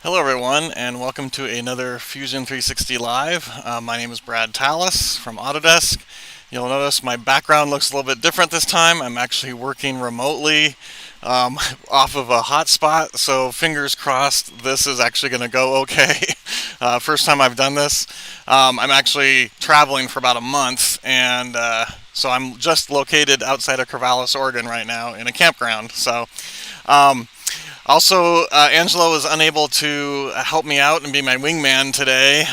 Hello everyone, and welcome to another Fusion 360 Live. My name is Brad Tallis from Autodesk. You'll notice my background looks a little bit different this time. I'm actually working remotely off of a hotspot, so fingers crossed this is actually going to go okay. First time I've done this. I'm actually traveling for about a month, and so I'm just located outside of Corvallis, Oregon right now in a campground. Also, Angelo was unable to help me out and be my wingman today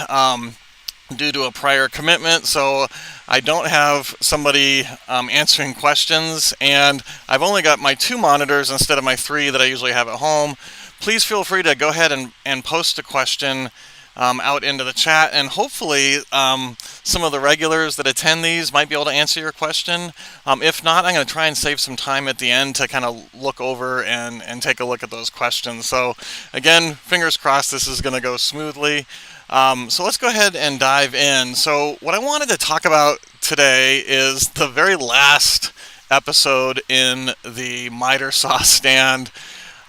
due to a prior commitment, so I don't have somebody answering questions, and I've only got my 2 monitors instead of my 3 that I usually have at home. Please feel free to go ahead and post a question out into the chat, and hopefully some of the regulars that attend these might be able to answer your question. If not, I'm going to try and save some time at the end to kind of look over and take a look at those questions. So again, fingers crossed this is going to go smoothly. So let's go ahead and dive in. So what I wanted to talk about today is the very last episode in the miter saw stand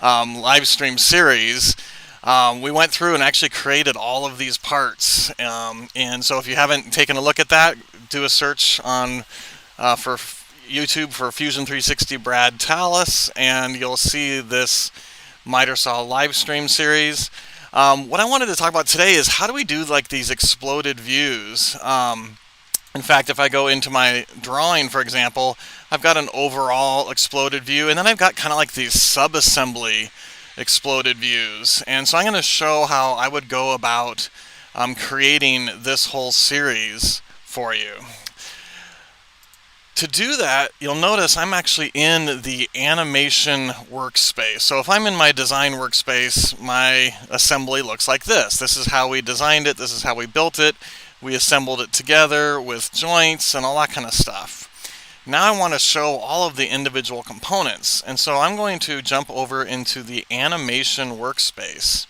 live stream series. We went through and actually created all of these parts, and so if you haven't taken a look at that, do a search on for YouTube for Fusion 360 Brad Tallis, and you'll see this miter saw live stream series. What I wanted to talk about today is how do we do like these exploded views. In fact, if I go into my drawing, for example, I've got an overall exploded view, and then I've got kind of like these sub-assembly exploded views. And so I'm going to show how I would go about creating this whole series for you. To do that, you'll notice I'm actually in the animation workspace. So if I'm in my design workspace, my assembly looks like this. This is how we designed it. This is how we built it. We assembled it together with joints and all that kind of stuff. Now I want to show all of the individual components, and so I'm going to jump over into the animation workspace.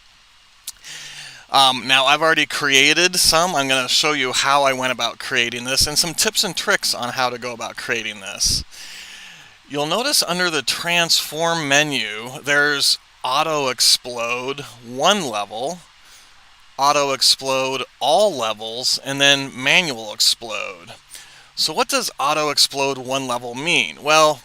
Now I've already created some. I'm going to show you how I went about creating this and some tips and tricks on how to go about creating this. You'll notice under the transform menu there's auto explode 1 level, auto explode all levels, and then manual explode. So what does auto explode 1 level mean? Well,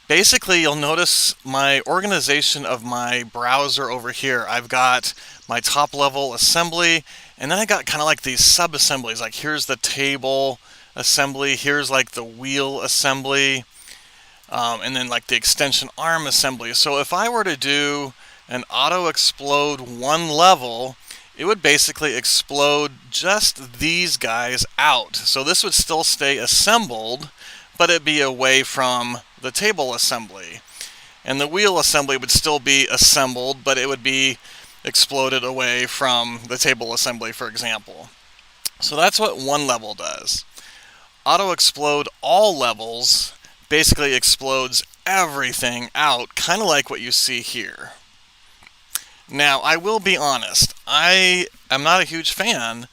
basically you'll notice my organization of my browser over here. I've got my top level assembly, and then I got kind of like these sub-assemblies. Like here's the table assembly, here's like the wheel assembly, and then like the extension arm assembly. So if I were to do an auto explode 1 level, it would basically explode just these guys out. So this would still stay assembled, but it'd be away from the table assembly. And the wheel assembly would still be assembled, but it would be exploded away from the table assembly, for example. So that's what 1 level does. Auto explode all levels basically explodes everything out, kind of like what you see here. Now, I will be honest, I am not a huge fan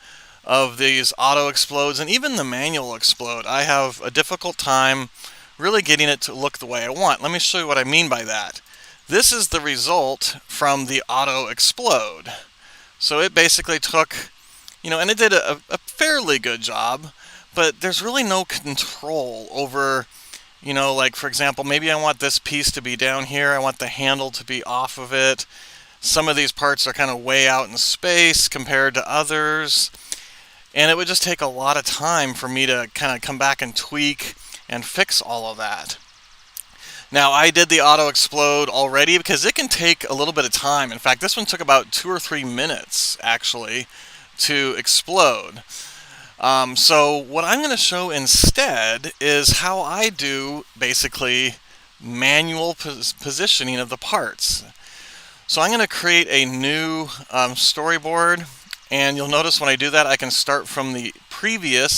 of these auto explodes and even the manual explode. I have a difficult time really getting it to look the way I want. Let me show you what I mean by that. This is the result from the auto explode. So it basically took, and it did a fairly good job, but there's really no control over, like for example, maybe I want this piece to be down here, I want the handle to be off of it. Some of these parts are kind of way out in space compared to others, and it would just take a lot of time for me to kind of come back and tweak and fix all of that. Now I did the auto explode already because it can take a little bit of time. In fact, this one took about 2 or 3 minutes actually to explode. So what I'm going to show instead is how I do basically manual positioning of the parts. So I'm going to create a new storyboard, and you'll notice when I do that I can start from the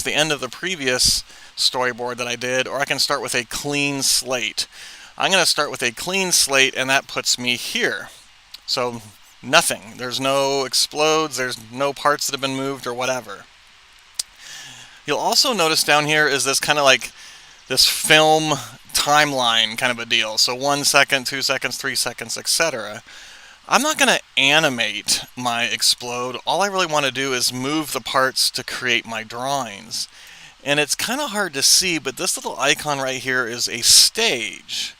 end of the previous storyboard that I did, or I can start with a clean slate. I'm going to start with a clean slate, and that puts me here. So nothing. There's no explodes, there's no parts that have been moved or whatever. You'll also notice down here is this kind of like this film timeline kind of a deal. So 1 second, 2 seconds, 3 seconds, etc. I'm not going to animate my explode. All I really want to do is move the parts to create my drawings. And it's kind of hard to see, but this little icon right here is a stage.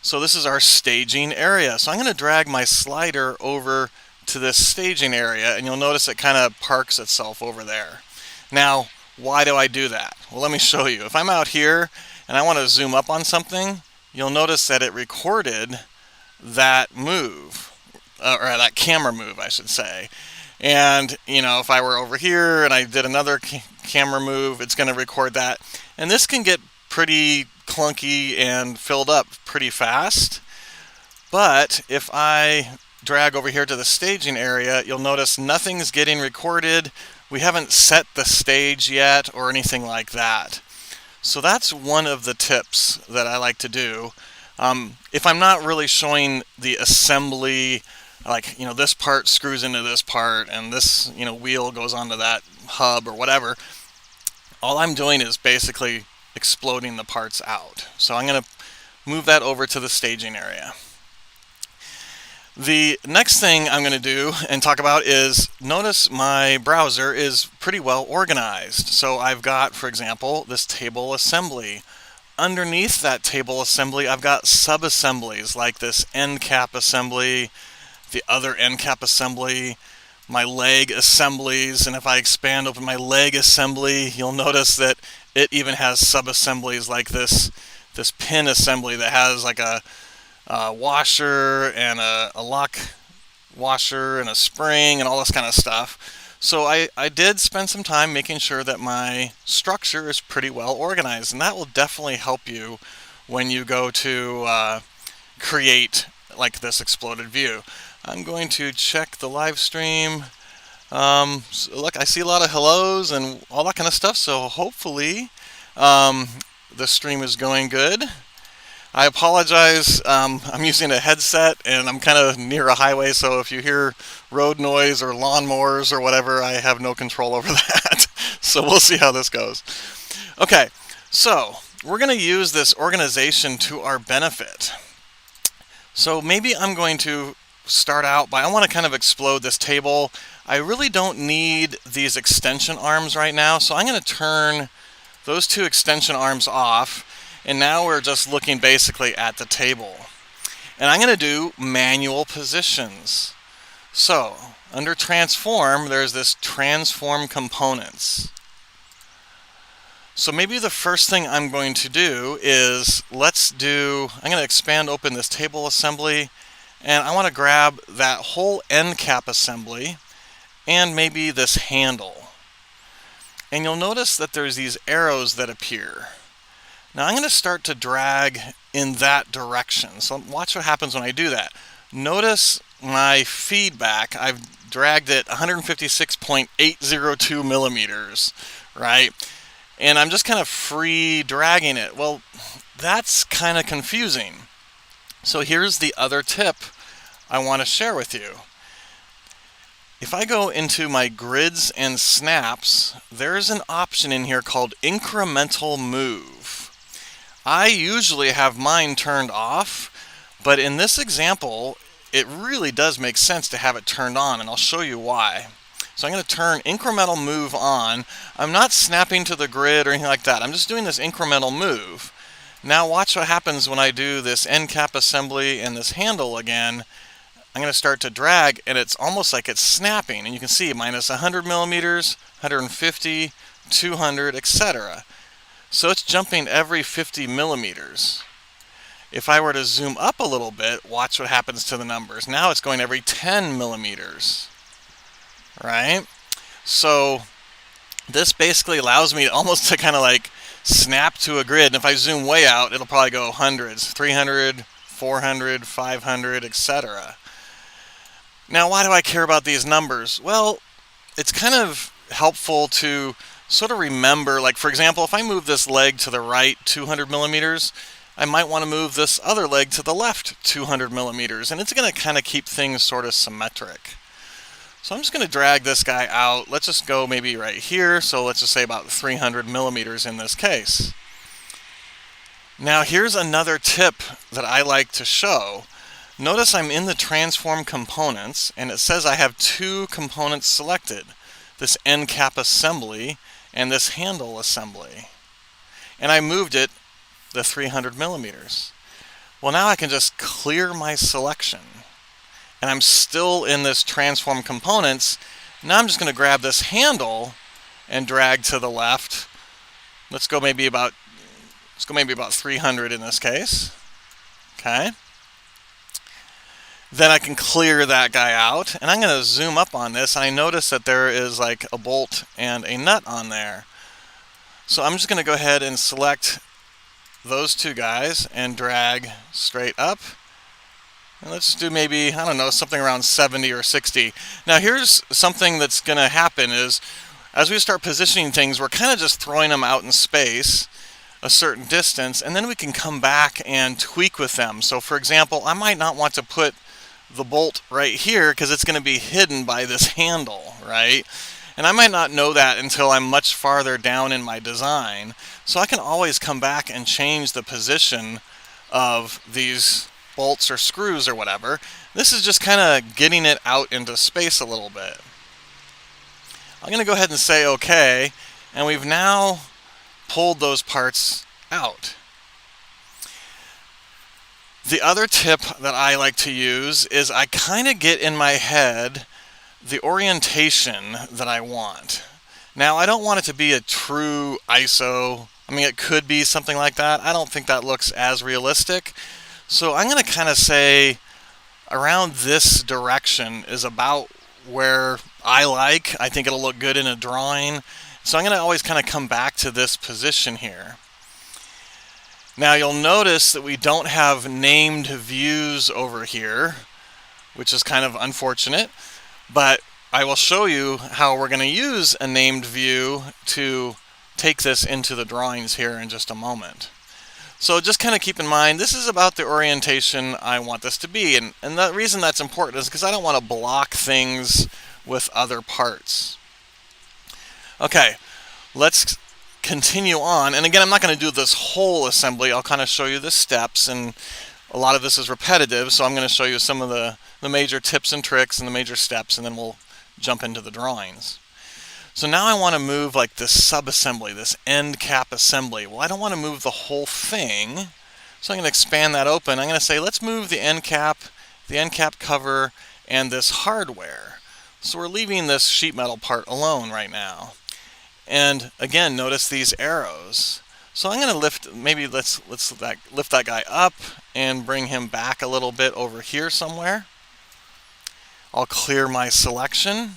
So this is our staging area. So I'm going to drag my slider over to this staging area, and you'll notice it kind of parks itself over there. Now, why do I do that? Well, let me show you. If I'm out here and I want to zoom up on something, you'll notice that it recorded that move. Or that camera move, I should say. And, you know, if I were over here and I did another camera move, it's going to record that. And this can get pretty clunky and filled up pretty fast. But if I drag over here to the staging area, you'll notice nothing's getting recorded. We haven't set the stage yet or anything like that. So that's one of the tips that I like to do. If I'm not really showing the assembly, like, you know, this part screws into this part and this, you know, wheel goes onto that hub or whatever, all I'm doing is basically exploding the parts out. So I'm going to move that over to the staging area. The next thing I'm going to do and talk about is, notice my browser is pretty well organized. So I've got, for example, this table assembly. Underneath that table assembly, I've got sub-assemblies like this end cap assembly, the other end cap assembly, my leg assemblies, and if I expand open my leg assembly, you'll notice that it even has sub-assemblies like this pin assembly that has like a washer and a lock washer and a spring and all this kind of stuff. So I did spend some time making sure that my structure is pretty well organized, and that will definitely help you when you go to create like this exploded view. I'm going to check the live stream. So look, I see a lot of hellos and all that kind of stuff, so hopefully the stream is going good. I apologize, I'm using a headset and I'm kind of near a highway, so if you hear road noise or lawnmowers or whatever, I have no control over that. So we'll see how this goes. Okay, so we're going to use this organization to our benefit. So maybe I'm going to start out by, I want to kind of explode this table. I really don't need these extension arms right now, so I'm going to turn those two extension arms off, and now we're just looking basically at the table. And I'm going to do manual positions. So under transform, there's this transform components. So maybe the first thing I'm going to do is I'm going to expand open this table assembly, and I want to grab that whole end cap assembly and maybe this handle. And you'll notice that there's these arrows that appear. Now I'm going to start to drag in that direction. So watch what happens when I do that. Notice my feedback. I've dragged it 156.802 millimeters, right? And I'm just kind of free dragging it. Well, that's kind of confusing. So here's the other tip I want to share with you. If I go into my grids and snaps, there's an option in here called incremental move. I usually have mine turned off, but in this example, it really does make sense to have it turned on, and I'll show you why. So I'm going to turn incremental move on. I'm not snapping to the grid or anything like that. I'm just doing this incremental move. Now watch what happens when I do this end cap assembly and this handle again. I'm going to start to drag, and it's almost like it's snapping. And you can see minus 100 millimeters, 150, 200, etc. So it's jumping every 50 millimeters. If I were to zoom up a little bit, watch what happens to the numbers. Now it's going every 10 millimeters. Right? So this basically allows me almost to kind of like snap to a grid. And if I zoom way out, it'll probably go hundreds, 300, 400, 500, etc. Now, why do I care about these numbers? Well, it's kind of helpful to sort of remember, like for example, if I move this leg to the right 200 millimeters, I might want to move this other leg to the left 200 millimeters, and it's going to kind of keep things sort of symmetric. So I'm just going to drag this guy out. Let's just go maybe right here. So let's just say about 300 millimeters in this case. Now here's another tip that I like to show. Notice I'm in the transform components, and it says I have two components selected, this end cap assembly and this handle assembly. And I moved it the 300 millimeters. Well, now I can just clear my selection. And I'm still in this transform components. Now I'm just going to grab this handle and drag to the left. Let's go maybe about 300 in this case. Okay. Then I can clear that guy out, and I'm going to zoom up on this. I notice that there is like a bolt and a nut on there. So I'm just going to go ahead and select those two guys and drag straight up. And let's do maybe, I don't know, something around 70 or 60. Now here's something that's going to happen is, as we start positioning things, we're kind of just throwing them out in space a certain distance, and then we can come back and tweak with them. So for example, I might not want to put the bolt right here because it's going to be hidden by this handle, right? And I might not know that until I'm much farther down in my design. So I can always come back and change the position of these bolts or screws or whatever. This is just kind of getting it out into space a little bit. I'm going to go ahead and say OK, and we've now pulled those parts out. The other tip that I like to use is I kind of get in my head the orientation that I want. Now, I don't want it to be a true ISO. I mean, it could be something like that. I don't think that looks as realistic. So I'm going to kind of say around this direction is about where I like. I think it'll look good in a drawing. So I'm going to always kind of come back to this position here. Now you'll notice that we don't have named views over here, which is kind of unfortunate, but I will show you how we're going to use a named view to take this into the drawings here in just a moment. So just kind of keep in mind, this is about the orientation I want this to be, and the reason that's important is because I don't want to block things with other parts. Okay, let's continue on, and again, I'm not going to do this whole assembly. I'll kind of show you the steps, and a lot of this is repetitive, so I'm going to show you some of the major tips and tricks and the major steps, and then we'll jump into the drawings. So now I want to move like this sub-assembly, this end cap assembly. Well, I don't want to move the whole thing, so I'm going to expand that open. I'm going to say let's move the end cap cover, and this hardware. So we're leaving this sheet metal part alone right now. And again, notice these arrows. So I'm going to lift, maybe let's lift that guy up and bring him back a little bit over here somewhere. I'll clear my selection.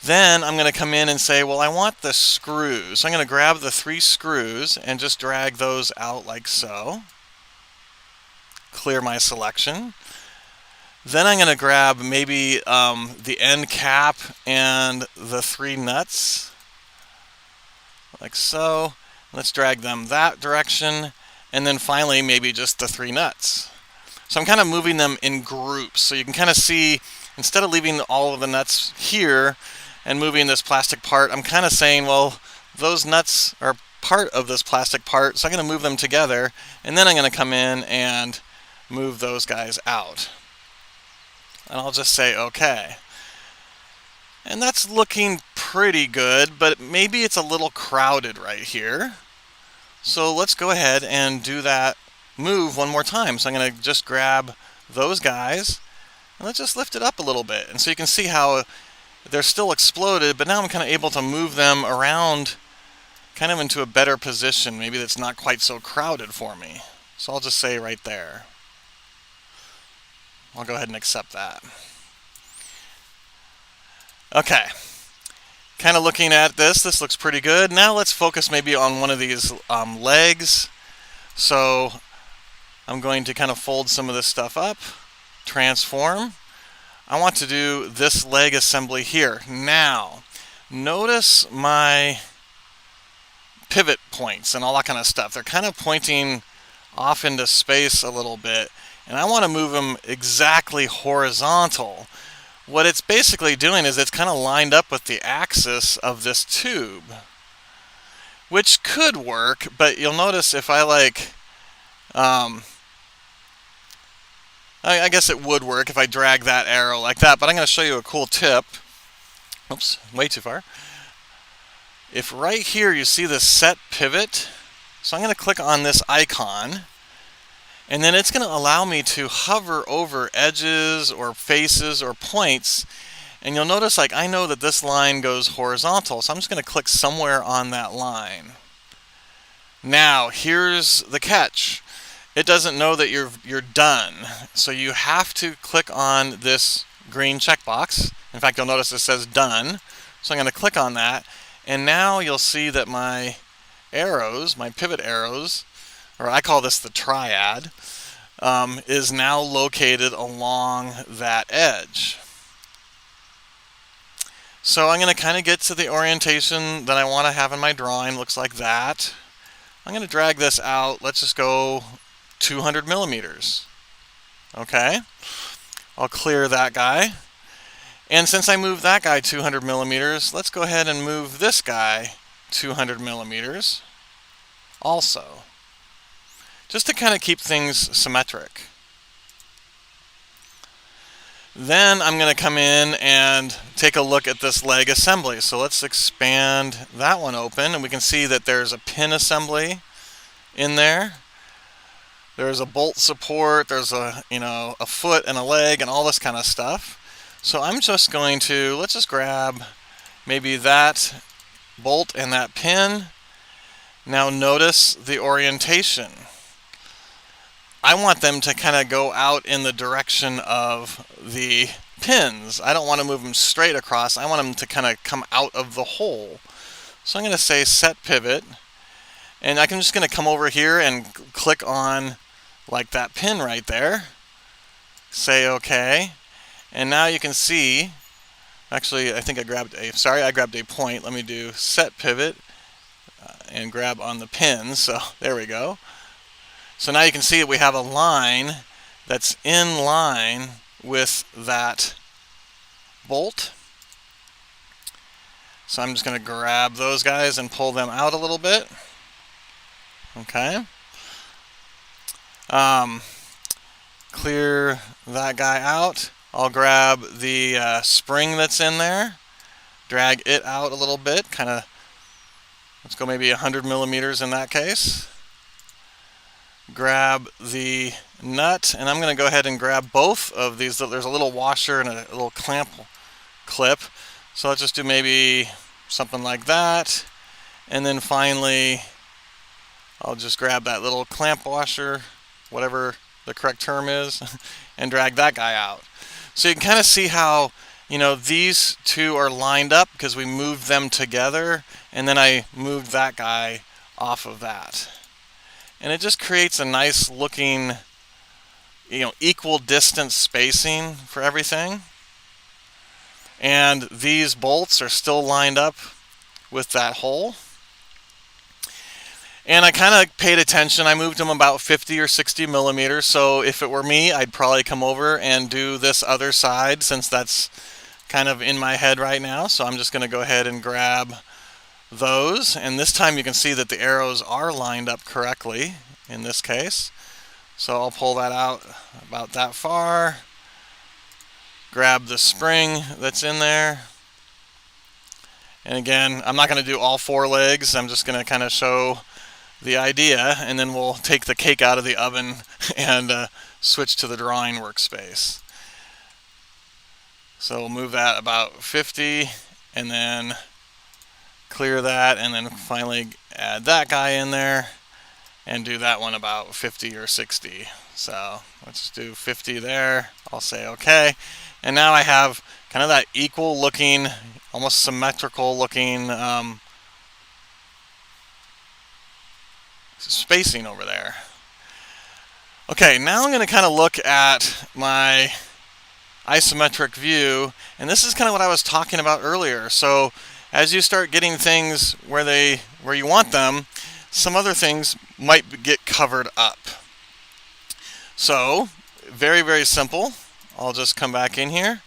Then I'm going to come in and say, well, I want the screws. So I'm going to grab the 3 screws and just drag those out like so. Clear my selection. Then I'm going to grab maybe the end cap and the 3 nuts. Like so. Let's drag them that direction, and then finally maybe just the 3 nuts. So I'm kind of moving them in groups, so you can kind of see, instead of leaving all of the nuts here and moving this plastic part, I'm kind of saying, well, those nuts are part of this plastic part, so I'm going to move them together, and then I'm going to come in and move those guys out. And I'll just say OK. And that's looking pretty good, but maybe it's a little crowded right here. So let's go ahead and do that move one more time. So I'm going to just grab those guys, and let's just lift it up a little bit. And so you can see how they're still exploded, but now I'm kind of able to move them around kind of into a better position. Maybe that's not quite so crowded for me. So I'll just say right there. I'll go ahead and accept that. Okay, kind of looking at this looks pretty good. Now let's focus maybe on one of these legs. So I'm going to kind of fold some of this stuff up, transform. I want to do this leg assembly here. Now, notice my pivot points and all that kind of stuff. They're kind of pointing off into space a little bit, and I want to move them exactly horizontal. What it's basically doing is it's kind of lined up with the axis of this tube, which could work, but you'll notice if I like, I I guess it would work if I drag that arrow like that, but I'm going to show you a cool tip. Oops, way too far. If right here you see the set pivot, so I'm going to click on this icon, and then it's going to allow me to hover over edges or faces or points, and you'll notice like I know that this line goes horizontal, so I'm just going to click somewhere on that line. Now here's the catch. It doesn't know that you're done, so you have to click on this green checkbox. In fact, you'll notice it says done, so I'm going to click on that, and now you'll see that my arrows, my pivot arrows, or I call this the triad, is now located along that edge. So I'm going to kind of get to the orientation that I want to have in my drawing. Looks like that. I'm going to drag this out. Let's just go 200 millimeters. Okay, I'll clear that guy. And since I moved that guy 200 millimeters, let's go ahead and move this guy 200 millimeters also, just to kind of keep things symmetric. Then I'm going to come in and take a look at this leg assembly. So let's expand that one open, and we can see that there's a pin assembly in there. There's a bolt support, there's a foot and a leg and all this kind of stuff. So I'm just going to, let's just grab maybe that bolt and that pin. Now notice the orientation. I want them to kind of go out in the direction of the pins. I don't want to move them straight across. I want them to kind of come out of the hole. So I'm going to say set pivot, and I'm just going to come over here and click on like that pin right there. Say OK. And now you can see, actually I think I grabbed a point. Let me do set pivot and grab on the pin. So there we go. So now you can see that we have a line that's in line with that bolt. So I'm just going to grab those guys and pull them out a little bit. Okay. Clear that guy out. I'll grab the spring that's in there, drag it out a little bit, kind of, let's go maybe 100 millimeters in that case. Grab the nut, and I'm going to go ahead and grab both of these. There's a little washer and a little clamp clip, so let's just do maybe something like that. And then finally I'll just grab that little clamp washer, whatever the correct term is, and drag that guy out. So you can kind of see how, these two are lined up because we moved them together, and then I moved that guy off of that. And it just creates a nice looking, equal distance spacing for everything. And these bolts are still lined up with that hole. And I kind of paid attention. I moved them about 50 or 60 millimeters. So if it were me, I'd probably come over and do this other side, since that's kind of in my head right now. So I'm just going to go ahead and grab those. And this time you can see that the arrows are lined up correctly in this case. So I'll pull that out about that far. Grab the spring that's in there. And again, I'm not going to do all four legs. I'm just going to kind of show the idea, and then we'll take the cake out of the oven and switch to the drawing workspace. So we'll move that about 50, and then clear that, and then finally add that guy in there and do that one about 50 or 60. So let's do 50 there. I'll say OK. And now I have kind of that equal looking, almost symmetrical looking spacing over there. Okay, now I'm going to kind of look at my isometric view, and this is kind of what I was talking about earlier. So as you start getting things where you want them, some other things might get covered up. So very, very simple. I'll just come back in here,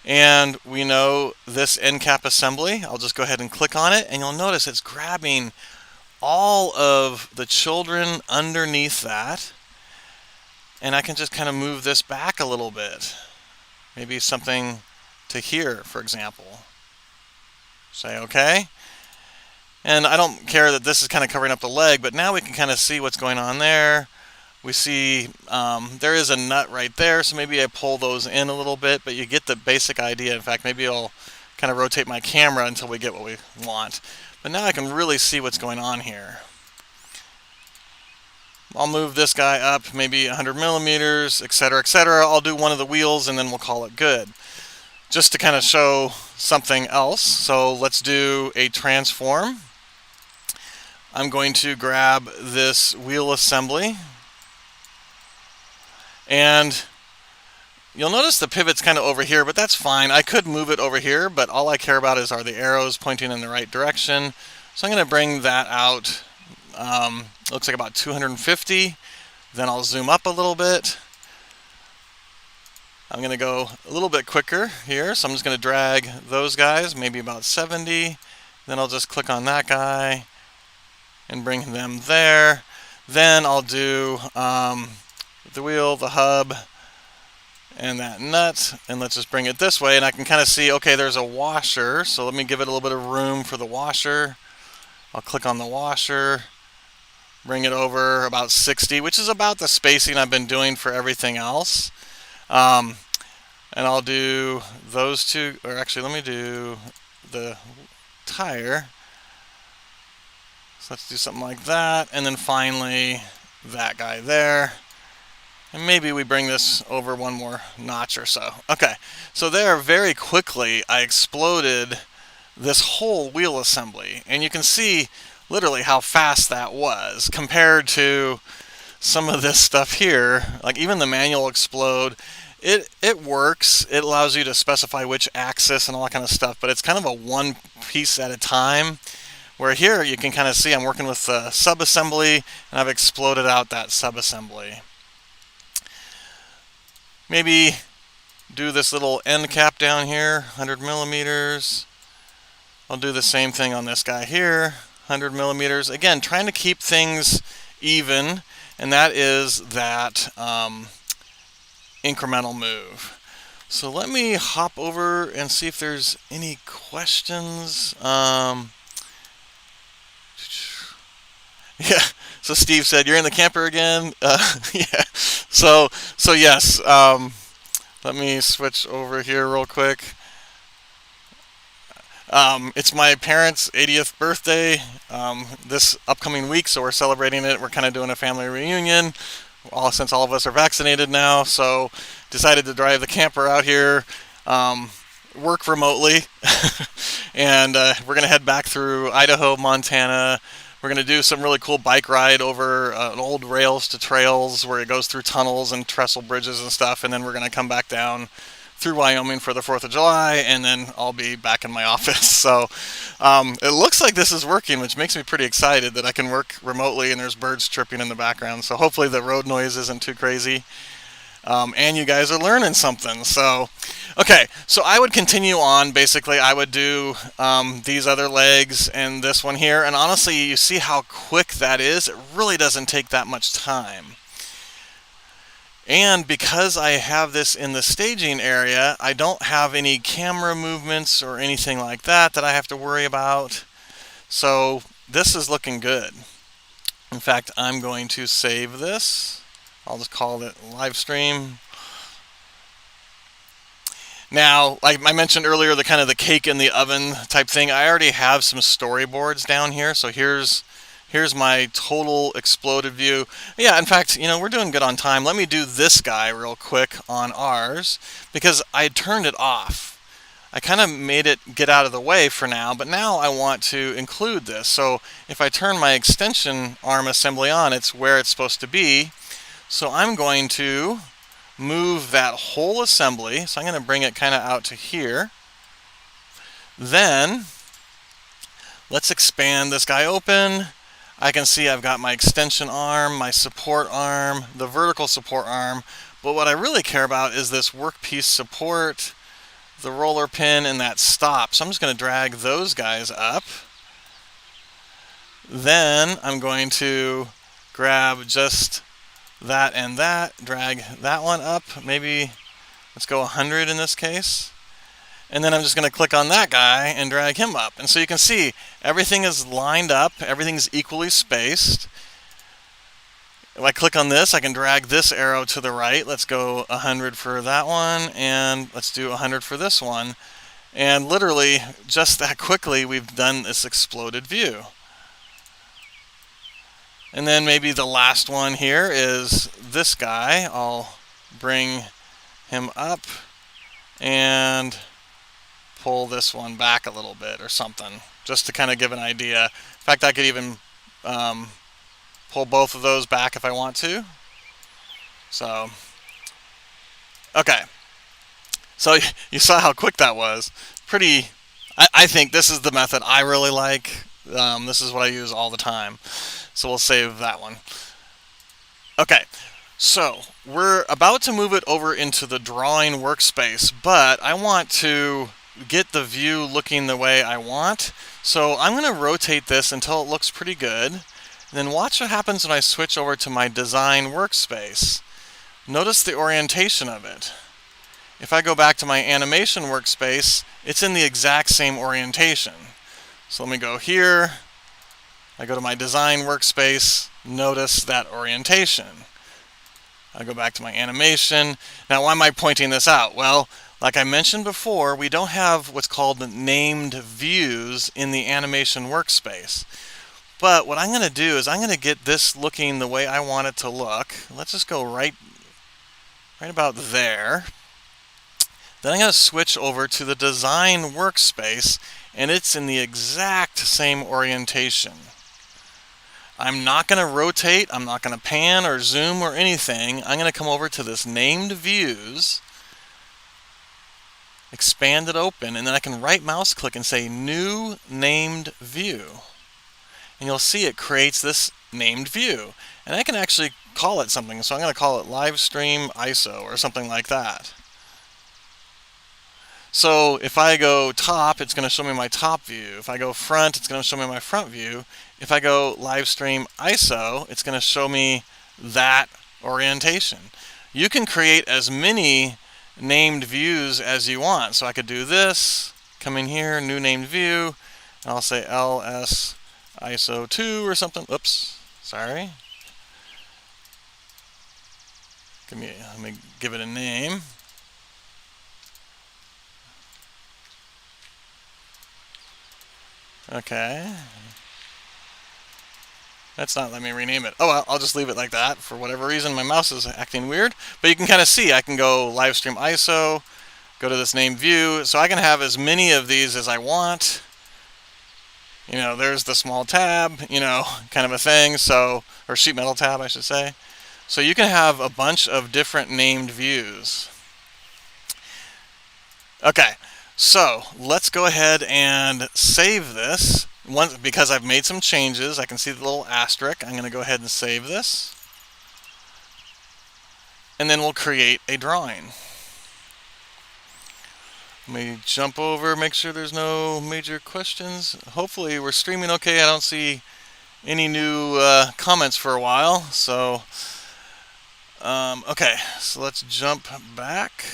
and we know this end cap assembly. I'll just go ahead and click on it, and you'll notice it's grabbing all of the children underneath that. and I can just kind of move this back a little bit. Maybe something to here, for example. Say OK. And I don't care that this is kind of covering up the leg, but now we can kind of see what's going on there. We see there is a nut right there, so maybe I pull those in a little bit, but you get the basic idea. In fact, maybe I'll kind of rotate my camera until we get what we want. But now I can really see what's going on here. I'll move this guy up maybe 100 millimeters, etc., etc. I'll do one of the wheels and then we'll call it good. Just to kind of show something else, so let's do a transform. I'm going to grab this wheel assembly, and you'll notice the pivot's kind of over here, but that's fine. I could move it over here, but all I care about are the arrows pointing in the right direction. So I'm going to bring that out. Looks like about 250. Then I'll zoom up a little bit. I'm going to go a little bit quicker here, so I'm just going to drag those guys, maybe about 70. Then I'll just click on that guy and bring them there. Then I'll do the wheel, the hub, and that nut, and let's just bring it this way, and I can kind of see, okay, there's a washer, so let me give it a little bit of room for the washer. I'll click on the washer, bring it over about 60, which is about the spacing I've been doing for everything else. And I'll do those two, or actually let me do the tire. So let's do something like that, and then finally that guy there. And maybe we bring this over one more notch or so. Okay, so there very quickly I exploded this whole wheel assembly. And you can see literally how fast that was compared to some of this stuff here. Like even the manual explode, it works. It allows you to specify which axis and all that kind of stuff, but it's kind of a one piece at a time. Where here you can kind of see I'm working with the sub-assembly, and I've exploded out that sub-assembly. Maybe do this little end cap down here, 100 millimeters. I'll do the same thing on this guy here, 100 millimeters. Again, trying to keep things even, and that is that incremental move. So let me hop over and see if there's any questions. Yeah, so Steve said, you're in the camper again? Yeah, so yes, let me switch over here real quick. It's my parents' 80th birthday this upcoming week, so we're celebrating it. We're kind of doing a family reunion, since all of us are vaccinated now, so decided to drive the camper out here, work remotely, and we're going to head back through Idaho, Montana. We're going to do some really cool bike ride over an old rails to trails where it goes through tunnels and trestle bridges and stuff, and then we're going to come back down through Wyoming for the 4th of July, and then I'll be back in my office. So it looks like this is working, which makes me pretty excited that I can work remotely and there's birds chirping in the background. So hopefully the road noise isn't too crazy. And you guys are learning something. So, okay, so I would continue on. Basically, I would do these other legs and this one here. And honestly, you see how quick that is. It really doesn't take that much time. And because I have this in the staging area, I don't have any camera movements or anything like that I have to worry about. So this is looking good. In fact, I'm going to save this. I'll just call it LiveStream. Now, like I mentioned earlier, the kind of the cake in the oven type thing, I already have some storyboards down here. So here's my total exploded view. Yeah, in fact, we're doing good on time. Let me do this guy real quick on ours because I turned it off. I kind of made it get out of the way for now, but now I want to include this. So if I turn my extension arm assembly on, it's where it's supposed to be. So I'm going to move that whole assembly. So I'm going to bring it kind of out to here. Then let's expand this guy open. I can see I've got my extension arm, my support arm, the vertical support arm. But what I really care about is this workpiece support, the roller pin, and that stop. So I'm just going to drag those guys up. Then I'm going to grab just that and that, drag that one up, maybe let's go 100 in this case. And then I'm just going to click on that guy and drag him up. And so you can see everything is lined up, everything's equally spaced. If I click on this, I can drag this arrow to the right. Let's go 100 for that one, and let's do 100 for this one. And literally, just that quickly, we've done this exploded view. And then maybe the last one here is this guy. I'll bring him up and pull this one back a little bit or something, just to kind of give an idea. In fact, I could even pull both of those back if I want to. So, okay. So you saw how quick that was. Pretty, I think this is the method I really like. This is what I use all the time. So we'll save that one. Okay, so we're about to move it over into the drawing workspace, but I want to get the view looking the way I want. So I'm going to rotate this until it looks pretty good. And then watch what happens when I switch over to my design workspace. Notice the orientation of it. If I go back to my animation workspace, it's in the exact same orientation. So let me go here. I go to my design workspace. Notice that orientation. I go back to my animation. Now, why am I pointing this out? Well, like I mentioned before, we don't have what's called named views in the animation workspace. But what I'm going to do is I'm going to get this looking the way I want it to look. Let's just go right about there. Then I'm going to switch over to the design workspace, and it's in the exact same orientation. I'm not going to rotate, I'm not going to pan or zoom or anything. I'm going to come over to this named views, expand it open, and then I can right mouse click and say new named view. And you'll see it creates this named view. And I can actually call it something. So I'm going to call it LiveStream ISO or something like that. So if I go top, it's going to show me my top view. If I go front, it's going to show me my front view. If I go LiveStream ISO, it's going to show me that orientation. You can create as many named views as you want. So I could do this, come in here, new named view, and I'll say LS ISO 2 or something. Oops, sorry. Let me give it a name. Okay. That's not letting me rename it. Oh well, I'll just leave it like that. For whatever reason, my mouse is acting weird. But you can kind of see, I can go LiveStream ISO, go to this named view. So I can have as many of these as I want. You know, there's the small tab, you know, kind of a thing. So, or sheet metal tab, I should say. So you can have a bunch of different named views. Okay, so let's go ahead and save this. Because I've made some changes, I can see the little asterisk. I'm going to go ahead and save this. And then we'll create a drawing. Let me jump over, make sure there's no major questions. Hopefully we're streaming okay. I don't see any new comments for a while. So, okay, so let's jump back.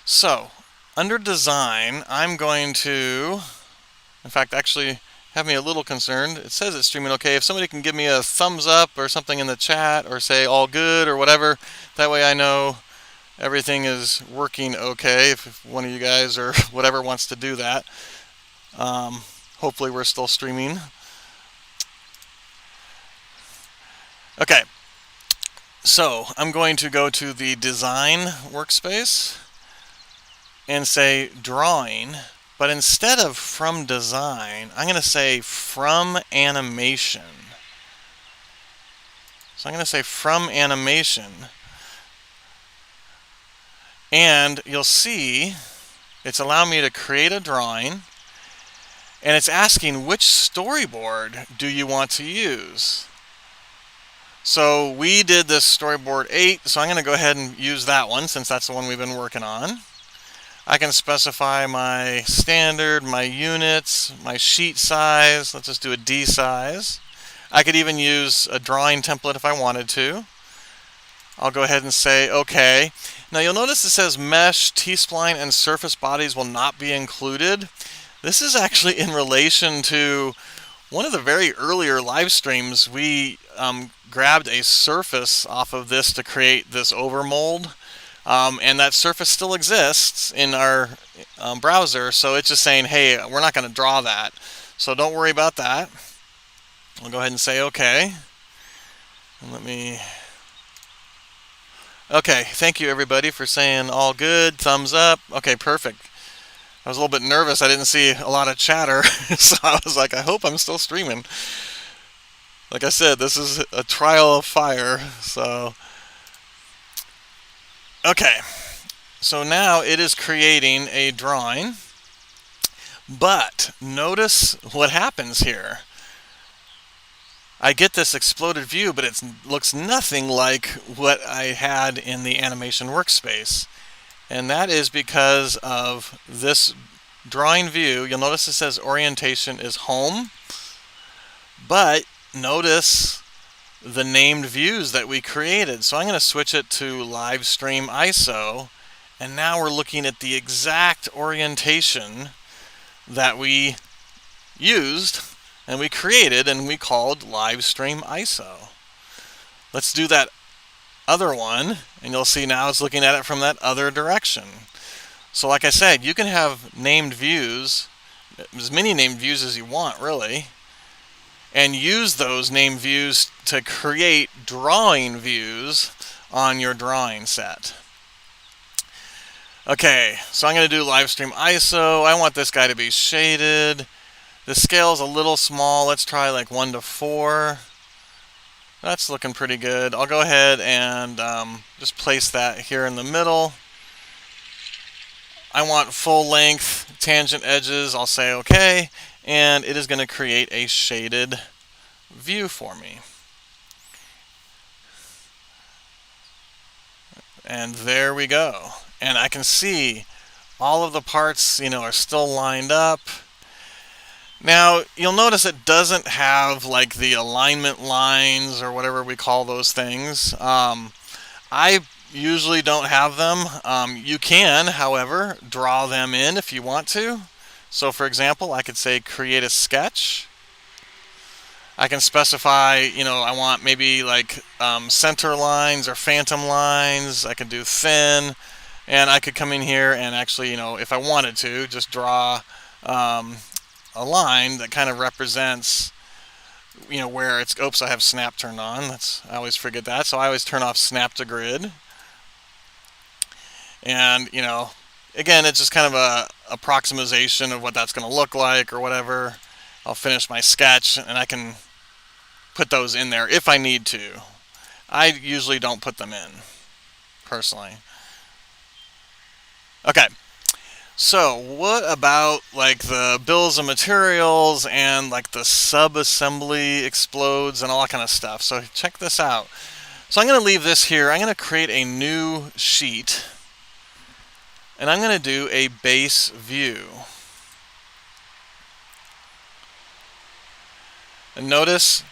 So, under design, I'm going to, in fact, actually have me a little concerned. It says it's streaming okay. If somebody can give me a thumbs up or something in the chat or say all good or whatever, that way I know everything is working okay. If one of you guys or whatever wants to do that. Hopefully we're still streaming. Okay, so I'm going to go to the design workspace and say drawing, but instead of from design, I'm going to say from animation. So I'm going to say from animation. And you'll see it's allowing me to create a drawing, and it's asking which storyboard do you want to use. So we did this storyboard 8, so I'm going to go ahead and use that one since that's the one we've been working on. I can specify my standard, my units, my sheet size. Let's just do a D size. I could even use a drawing template if I wanted to. I'll go ahead and say OK. Now you'll notice it says mesh, T-spline, and surface bodies will not be included. This is actually in relation to one of the very earlier live streams. We grabbed a surface off of this to create this overmold. And that surface still exists in our browser, so it's just saying, hey, we're not going to draw that. So don't worry about that. I'll go ahead and say OK. And OK, thank you everybody for saying all good, thumbs up. OK, perfect. I was a little bit nervous. I didn't see a lot of chatter, so I was like, I hope I'm still streaming. Like I said, this is a trial of fire, so... Okay, so now it is creating a drawing, but notice what happens here. I get this exploded view, but it looks nothing like what I had in the animation workspace. And that is because of this drawing view. You'll notice it says orientation is home, but notice the named views that we created. So I'm going to switch it to LiveStream ISO, and now we're looking at the exact orientation that we used and we created and we called LiveStream ISO. Let's do that other one, and you'll see now it's looking at it from that other direction. So like I said, you can have named views, as many named views as you want really, and use those named views to create drawing views on your drawing set. Okay, so I'm going to do LiveStream ISO. I want this guy to be shaded. The scale's a little small. Let's try like 1:4. That's looking pretty good. I'll go ahead and just place that here in the middle. I want full length tangent edges. I'll say OK. And it is going to create a shaded view for me. And there we go. And I can see all of the parts, are still lined up. Now, you'll notice it doesn't have like the alignment lines or whatever we call those things. I usually don't have them. You can, however, draw them in if you want to. So for example, I could say create a sketch. I can specify, I want maybe like center lines or phantom lines. I could do thin, and I could come in here and actually, if I wanted to, just draw a line that kind of represents, where it's, oops, I have snap turned on. I always forget that. So I always turn off snap to grid. And, again, it's just kind of a approximation of what that's going to look like or whatever. I'll finish my sketch and I can put those in there if I need to. I usually don't put them in, personally. Okay, so what about like the bills of materials and like the sub-assembly explodes and all that kind of stuff? So check this out. So I'm going to leave this here. I'm going to create a new sheet. And I'm going to do a base view. And notice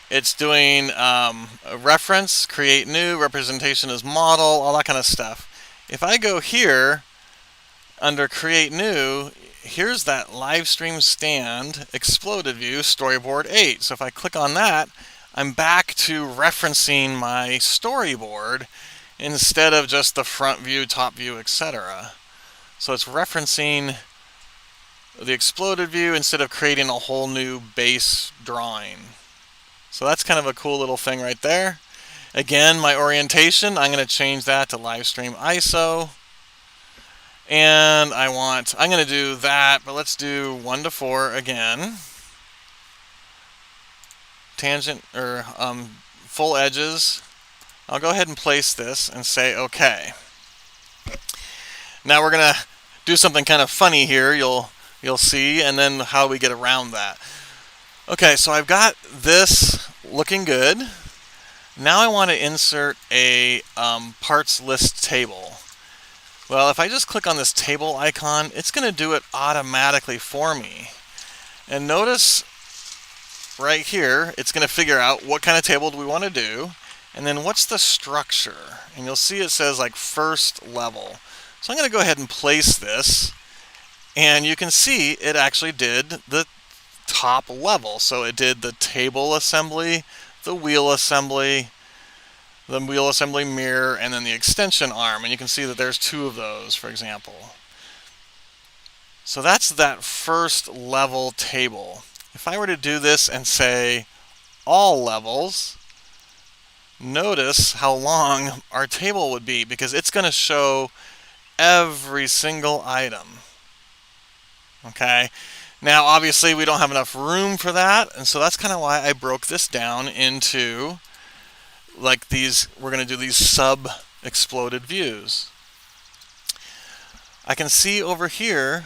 it's doing a reference, create new, representation as model, all that kind of stuff. If I go here under create new, here's that LiveStream stand exploded view storyboard 8. So if I click on that, I'm back to referencing my storyboard instead of just the front view, top view, etc. So it's referencing the exploded view instead of creating a whole new base drawing. So that's kind of a cool little thing right there. Again, my orientation, I'm going to change that to LiveStream ISO. And I'm going to do that, but let's do 1:4 again. Tangent or full edges. I'll go ahead and place this and say OK. Now we're going to do something kind of funny here, you'll see, and then how we get around that. Okay, so I've got this looking good. Now I want to insert a parts list table. Well, if I just click on this table icon, it's going to do it automatically for me. And notice right here, it's going to figure out what kind of table do we want to do, and then what's the structure. And you'll see it says like first level. So I'm going to go ahead and place this, and you can see it actually did the top level. So it did the table assembly, the wheel assembly mirror, and then the extension arm. And you can see that there's two of those, for example. So that's that first level table. If I were to do this and say all levels, notice how long our table would be, because it's going to show every single item. Okay, now obviously we don't have enough room for that, and so that's kind of why I broke this down into like these. We're going to do these sub-exploded views. I can see over here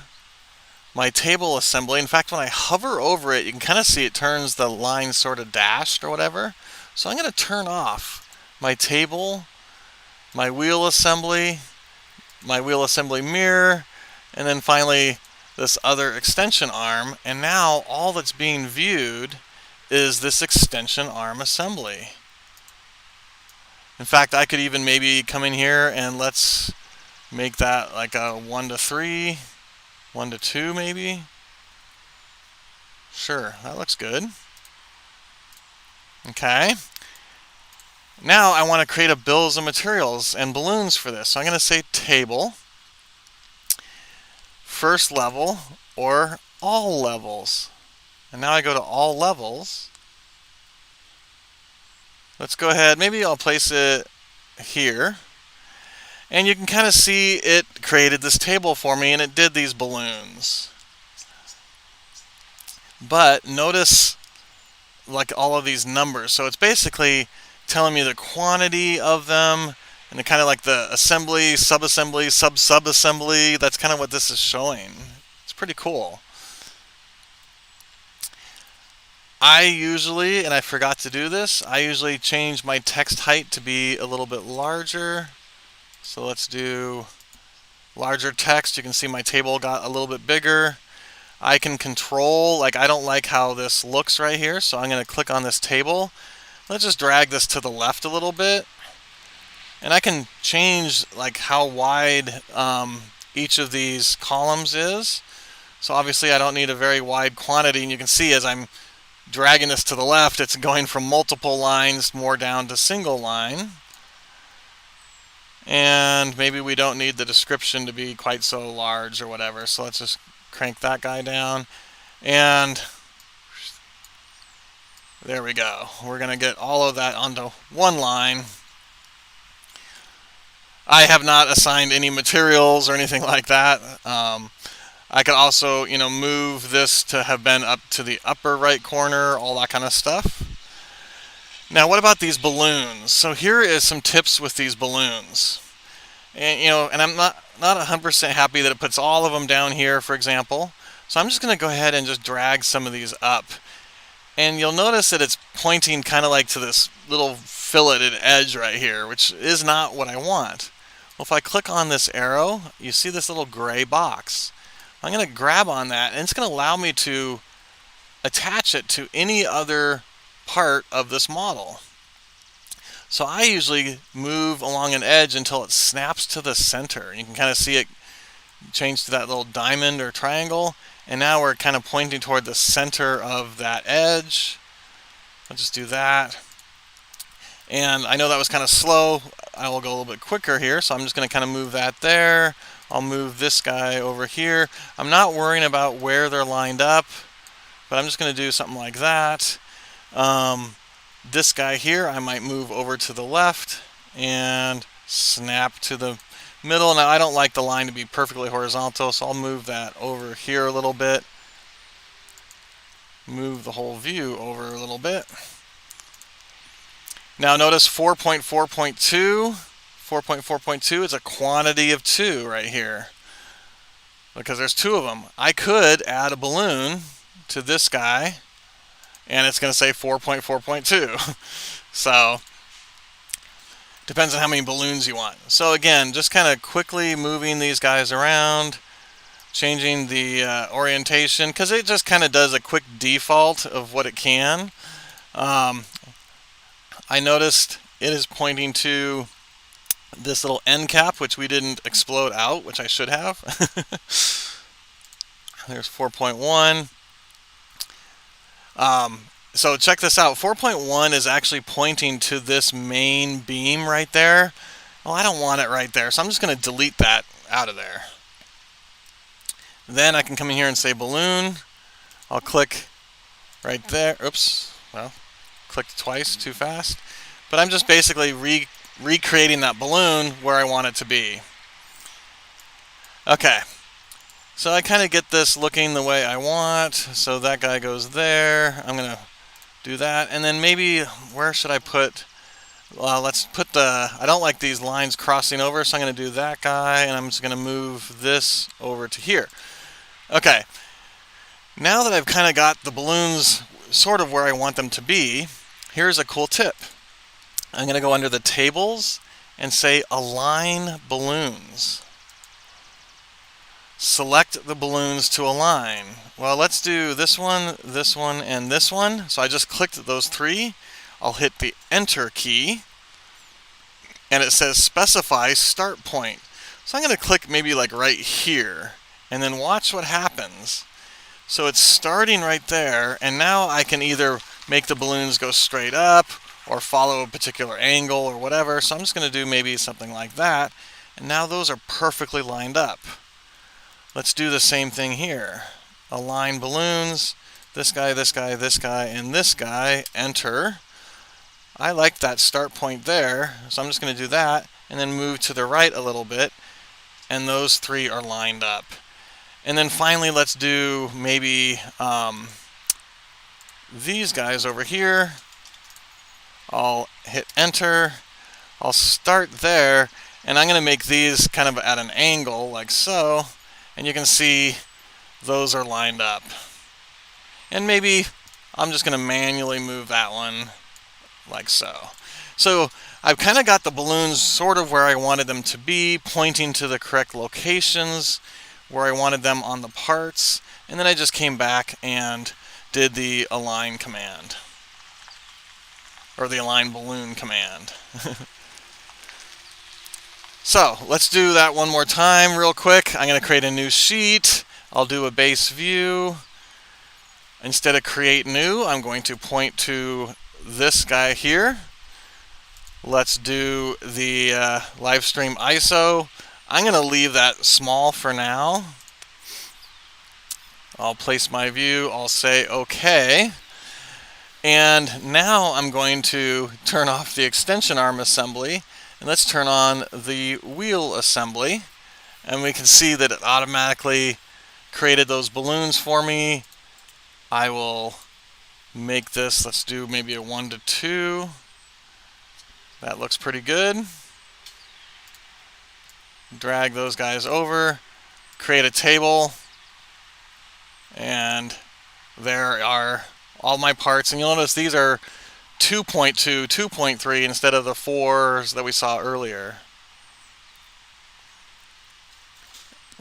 my table assembly. In fact, when I hover over it, you can kind of see it turns the line sort of dashed or whatever. So I'm going to turn off my table, my wheel assembly mirror, and then finally this other extension arm. And now all that's being viewed is this extension arm assembly. In fact, I could even maybe come in here and let's make that like a 1 to 3. 1 to 2 maybe. Sure, that looks good. Okay. Now I want to create a bills of materials and balloons for this. So I'm going to say table, first level, or all levels. And now I go to all levels. Let's go ahead, maybe I'll place it here. And you can kind of see it created this table for me, and it did these balloons. But notice like all of these numbers. So it's basically telling me the quantity of them, and kind of like the assembly, sub-assembly, sub-sub-assembly. That's kind of what this is showing. It's pretty cool. I usually, and I forgot to do this, I usually change my text height to be a little bit larger. So let's do larger text. You can see my table got a little bit bigger. I can control, like I don't like how this looks right here, so I'm going to click on this table. Let's just drag this to the left a little bit. And I can change like how wide each of these columns is. So obviously I don't need a very wide quantity, and you can see as I'm dragging this to the left, it's going from multiple lines more down to single line. And maybe we don't need the description to be quite so large or whatever. So let's just crank that guy down. And there we go. We're going to get all of that onto one line. I have not assigned any materials or anything like that. I could also, move this to have been up to the upper right corner, all that kind of stuff. Now, what about these balloons? So here is some tips with these balloons. And, and I'm not 100% happy that it puts all of them down here, for example. So I'm just going to go ahead and just drag some of these up. And you'll notice that it's pointing kind of like to this little filleted edge right here, which is not what I want. Well, if I click on this arrow, you see this little gray box. I'm going to grab on that, and it's going to allow me to attach it to any other part of this model. So I usually move along an edge until it snaps to the center. You can kind of see it change to that little diamond or triangle, and now we're kind of pointing toward the center of that edge. I'll just do that. And I know that was kind of slow. I will go a little bit quicker here, so I'm just going to kind of move that there. I'll move this guy over here. I'm not worrying about where they're lined up, but I'm just going to do something like that. This guy here, I might move over to the left and snap to the middle. Now, I don't like the line to be perfectly horizontal, so I'll move that over here a little bit. Move the whole view over a little bit. Now notice 4.4.2. 4.4.2 is a quantity of 2 right here, because there's 2 of them. I could add a balloon to this guy, and it's going to say 4.4.2. So Depends on how many balloons you want. So again, just kind of quickly moving these guys around. changing the orientation, because it just kind of does a quick default of what it can. I noticed it is pointing to this little end cap, which we didn't explode out, which I should have. There's 4.1. So check this out. 4.1 is actually pointing to this main beam right there. Well, I don't want it right there, so I'm just going to delete that out of there. Then I can come in here and say balloon. I'll click right there. Oops. Well, clicked twice too fast. But I'm just basically recreating that balloon where I want it to be. Okay. So I kind of get this looking the way I want. So that guy goes there. I'm going to do that. And then maybe, where should I put? Let's put I don't like these lines crossing over, so I'm going to do that guy. And I'm just going to move this over to here. Okay. Now that I've kind of got the balloons sort of where I want them to be, here's a cool tip. I'm going to go under the tables and say align balloons. Select the balloons to align. Well, let's do this one, and this one. So I just clicked those three. I'll hit the Enter key, and it says specify start point. So I'm going to click maybe like right here, and then watch what happens. So it's starting right there, and now I can either make the balloons go straight up or follow a particular angle or whatever. So I'm just going to do maybe something like that, and now those are perfectly lined up. Let's do the same thing here. Align balloons, this guy, this guy, this guy, and this guy, enter. I like that start point there, so I'm just going to do that, and then move to the right a little bit, and those three are lined up. And then finally, let's do maybe these guys over here. I'll hit enter. I'll start there, and I'm going to make these kind of at an angle, like so. And you can see those are lined up. And maybe I'm just going to manually move that one like so. So I've kind of got the balloons sort of where I wanted them to be, pointing to the correct locations where I wanted them on the parts. And then I just came back and did the align command, or the align balloon command. So let's do that one more time real quick. I'm going to create a new sheet. I'll do a base view. Instead of create new, I'm going to point to this guy here. Let's do the LiveStream ISO. I'm going to leave that small for now. I'll place my view. I'll say OK. And now I'm going to turn off the extension arm assembly. And let's turn on the wheel assembly, and we can see that it automatically created those balloons for me. I will make this, let's do maybe a 1 to 2. That looks pretty good. Drag those guys over, create a table, and there are all my parts. And you'll notice these are 2.2, 2.3 instead of the 4s that we saw earlier.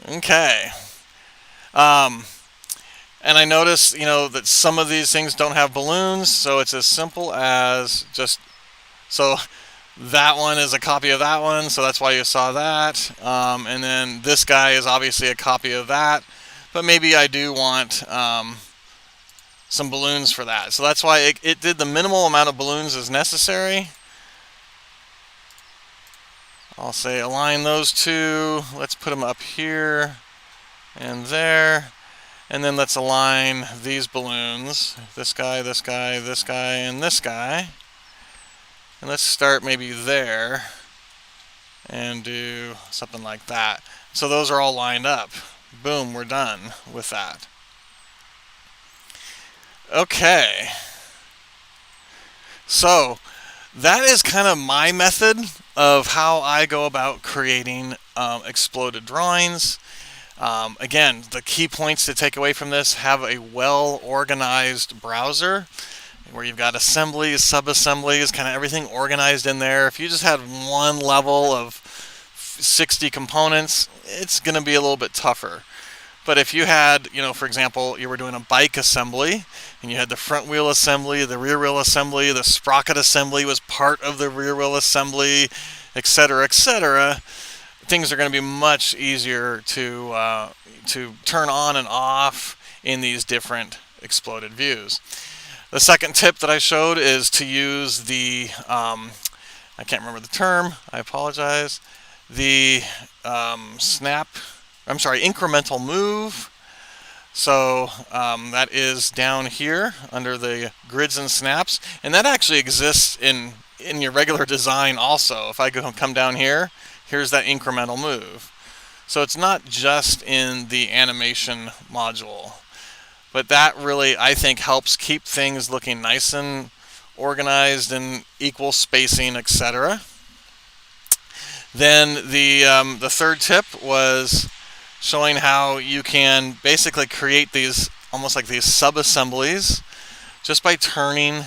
Okay. And I notice, that some of these things don't have balloons, so it's as simple as just, so that one is a copy of that one, so that's why you saw that. And then this guy is obviously a copy of that, but maybe I do want some balloons for that. So that's why it did the minimal amount of balloons as necessary. I'll say align those two. Let's put them up here and there. And then let's align these balloons. This guy, this guy, this guy, and this guy. And let's start maybe there and do something like that. So those are all lined up. Boom, we're done with that. Okay, so that is kind of my method of how I go about creating exploded drawings. Again, the key points to take away from this: have a well-organized browser where you've got assemblies, sub-assemblies, kind of everything organized in there. If you just had one level of 60 components, it's going to be a little bit tougher. But if you had, for example, you were doing a bike assembly, and you had the front wheel assembly, the rear wheel assembly, the sprocket assembly was part of the rear wheel assembly, etc., etc., things are going to be much easier to turn on and off in these different exploded views. The second tip that I showed is to use the, I can't remember the term, I apologize, the incremental move. So that is down here under the grids and snaps, and that actually exists in your regular design also. If I come down here, here's that incremental move. So it's not just in the animation module, but that really, I think, helps keep things looking nice and organized and equal spacing, etc. Then the third tip was showing how you can basically create these almost like these sub-assemblies just by turning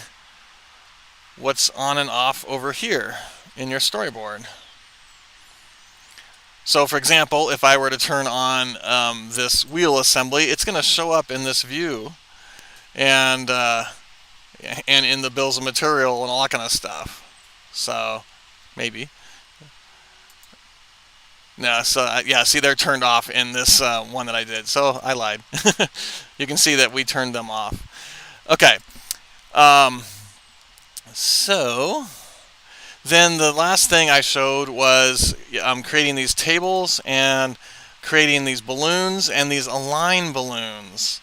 what's on and off over here in your storyboard. So for example, if I were to turn on this wheel assembly, it's going to show up in this view and in the bills of material and all that kind of stuff. So maybe. No, so yeah, see, they're turned off in this one that I did. So I lied. You can see that we turned them off. Okay. So then the last thing I showed was creating these tables and creating these balloons and these align balloons.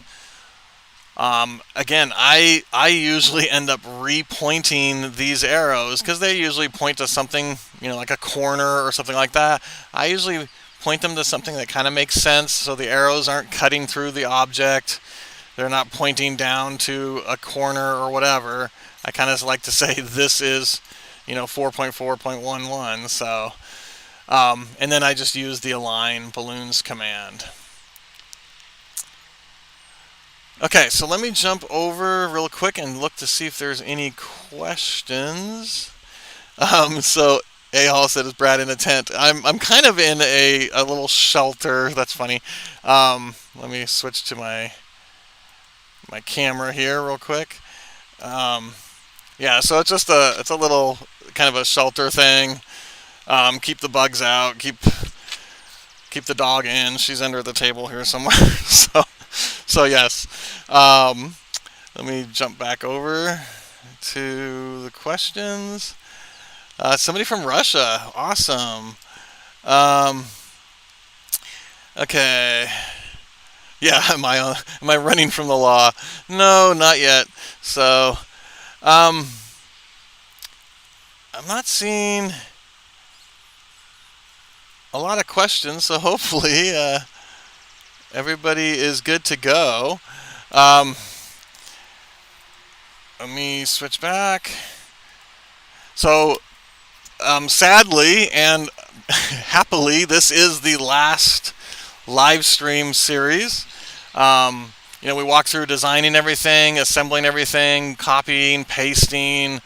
Again, I usually end up repointing these arrows because they usually point to something, like a corner or something like that. I usually point them to something that kind of makes sense, so the arrows aren't cutting through the object. They're not pointing down to a corner or whatever. I kind of like to say this is 4.4.11. So, and then I just use the align balloons command. Okay, so let me jump over real quick and look to see if there's any questions. So A-Hall said, "Is Brad in a tent?" I'm kind of in a little shelter. That's funny. Let me switch to my camera here real quick. Yeah, so it's just a little kind of a shelter thing. Keep the bugs out. Keep the dog in. She's under the table here somewhere. So yes. Let me jump back over to the questions. Somebody from Russia. Awesome. Okay. Yeah, am I running from the law? No, not yet. So, I'm not seeing a lot of questions, so hopefully everybody is good to go. Let me switch back. So, sadly and happily, this is the last live stream series. We walk through designing everything, assembling everything, copying, pasting,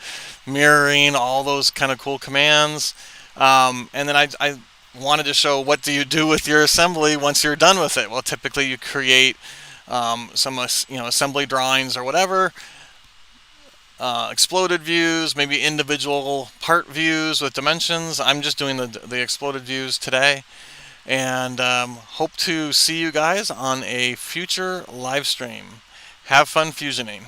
mirroring, all those kind of cool commands. And then I wanted to show what do you do with your assembly once you're done with it. Well, typically you create some assembly drawings or whatever, exploded views, maybe individual part views with dimensions. I'm just doing the exploded views today, and hope to see you guys on a future live stream. Have fun fusioning.